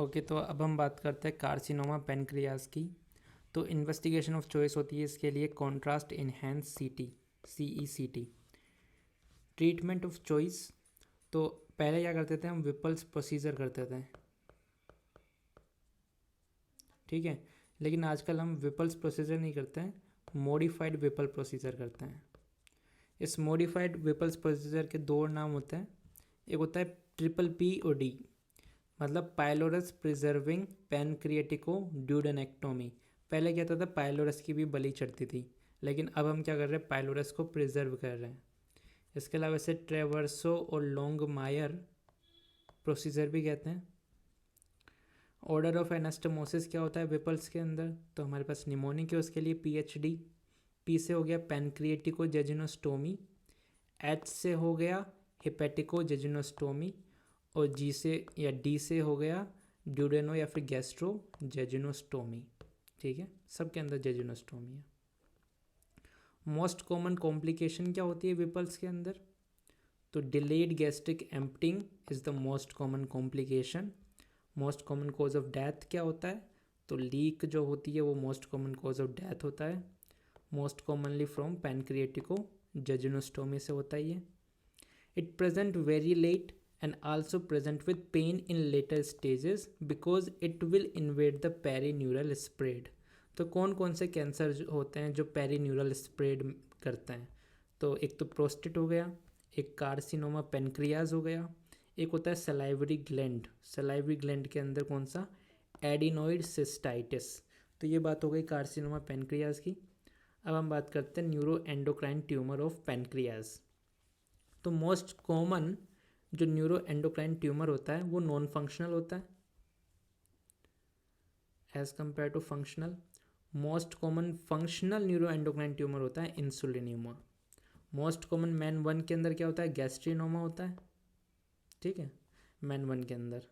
Okay, तो अब हम बात करते हैं कार्सिनोमा पेनक्रियाज की। तो इन्वेस्टिगेशन ऑफ चॉइस होती है इसके लिए कॉन्ट्रास्ट इनहेंस सीटी, CECT। ट्रीटमेंट ऑफ चॉइस, तो पहले क्या करते थे हम, विपल्स प्रोसीजर करते थे, ठीक है। लेकिन आजकल हम विपल्स प्रोसीजर नहीं करते हैं, मॉडिफाइड विपल प्रोसीजर करते हैं। इस मॉडिफाइड विपल्स प्रोसीजर के दो नाम होते हैं। एक होता है PPPOD, मतलब पाइलोरस प्रिजर्विंग पैनक्रिएटिको ड्यूडेनेक्टोमी। पहले क्या होता था, पाइलोरस की भी बलि चढ़ती थी, लेकिन अब हम क्या कर रहे हैं, पाइलोरस को प्रिजर्व कर रहे हैं। इसके अलावा इसे ट्रेवर्सो और लॉन्गमायर प्रोसीजर भी कहते हैं। ऑर्डर ऑफ एनास्टमोसिस क्या होता है विपल्स के अंदर, तो हमारे पास निमोनिक है, उसके लिए PhD। P से हो गया पैनक्रिएटिको जेजिनोस्टोमी, H से हो गया हिपेटिको जेजिनोस्टोमी, और G से या D से हो गया ड्यूडेनो या फिर गैस्ट्रो जेजिनोस्टोमी, ठीक है। सबके अंदर जेजिनोस्टोमी है। मोस्ट कॉमन कॉम्प्लिकेशन क्या होती है विपल्स के अंदर, तो delayed gastric emptying is the most common complication. Most common cause of death क्या होता है, तो लीक जो होती है वो most common cause of death होता है। Most commonly from pancreatico jejunostomy से होता है ये। It present very late and also present with pain in later stages because it will invade the perineural spread। तो कौन कौन से कैंसर होते हैं जो पेरीन्यूरल स्प्रेड करते हैं, तो एक तो प्रोस्टेट हो गया, एक कार्सिनोमा पेनक्रियाज हो गया, एक होता है सलाइवरी ग्लैंड। सलाइवरी ग्लैंड के अंदर कौन सा, एडिनोइड सिस्टाइटिस। तो ये बात हो गई कार्सिनोमा पेनक्रियाज की। अब हम बात करते हैं neuro endocrine tumour of pancreas. तो मोस्ट कॉमन जो न्यूरो एंडोक्राइन ट्यूमर होता है वो नॉन फंक्शनल होता है as compare to functional. Most common functional neuro endocrine tumour होता है इंसुलिनिमा। मोस्ट कॉमन मैन 1 के अंदर क्या होता है, गैस्ट्रिनोमा होता है, ठीक है। मैन 1 के अंदर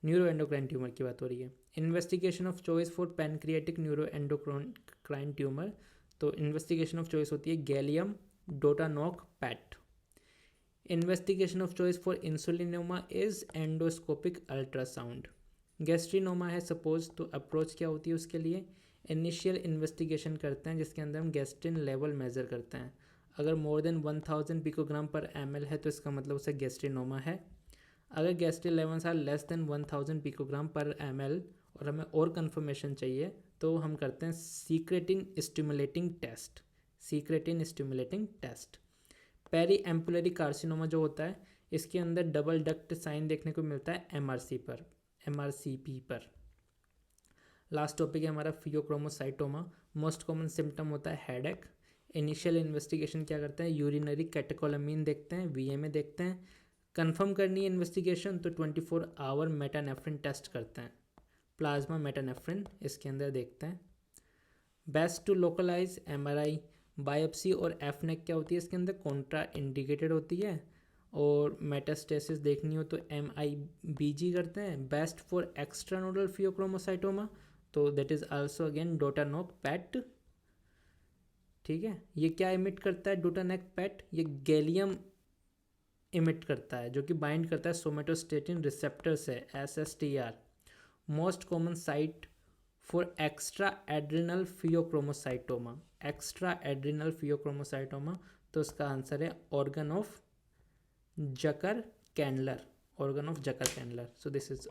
न्यूरो एंडोक्राइन ट्यूमर की बात हो रही है। Investigation of choice for pancreatic neuro endocrine tumour, तो इन्वेस्टिगेशन ऑफ चॉइस होती है gallium DOTANOC PET. Investigation of choice for insulinoma is endoscopic ultrasound. Gastrinoma है सपोज, तो अप्रोच क्या होती है उसके लिए, इनिशियल इन्वेस्टिगेशन करते हैं जिसके अंदर हम गैस्ट्रिन लेवल मेज़र करते हैं। अगर more than 1000 picogram per ml है तो इसका मतलब उसे गैस्ट्रिनोमा है। अगर gastrin levels are less than 1000 picogram per ml और हमें और कन्फर्मेशन चाहिए तो हम करते हैं secretin stimulating test. Secretin stimulating test. Peri ampullary carcinoma जो होता है इसके अंदर डबल डक्ट साइन देखने को मिलता है MRCP पर। लास्ट टॉपिक है हमारा फियोक्रोमोसाइटोमा। मोस्ट कॉमन सिम्टम होता है हेडेक। इनिशियल इन्वेस्टिगेशन क्या करते हैं, यूरिनरी कैटेकोलामीन देखते हैं, VMA देखते हैं। कंफर्म करनी है इन्वेस्टिगेशन तो 24 आवर मेटानेफ्रिन टेस्ट करते हैं, प्लाज्मा मेटानेफ्रिन इसके अंदर देखते हैं। Best to localise MRI, biopsy और एफनेक क्या होती है इसके अंदर कॉन्ट्रा इंडिकेटेड होती है। और मेटास्टेसिस देखनी हो तो MIBG करते हैं। बेस्ट फॉर एक्स्ट्रानोडल फियोक्रोमोसाइटोमा, तो that is also again DOTANOC PET, ठीक है। ये क्या इमिट करता है डोटानॉक पैट, ये गैलियम इमिट करता है जो कि बाइंड करता है सोमेटोस्टेटिन रिसेप्टर से, SSTR। Most common site for extra adrenal phaeochromocytoma, extra adrenal phaeochromocytoma, तो उसका आंसर है ऑर्गन ऑफ जकर कैंडलर, ऑर्गन ऑफ जकर कैंडलर। So this is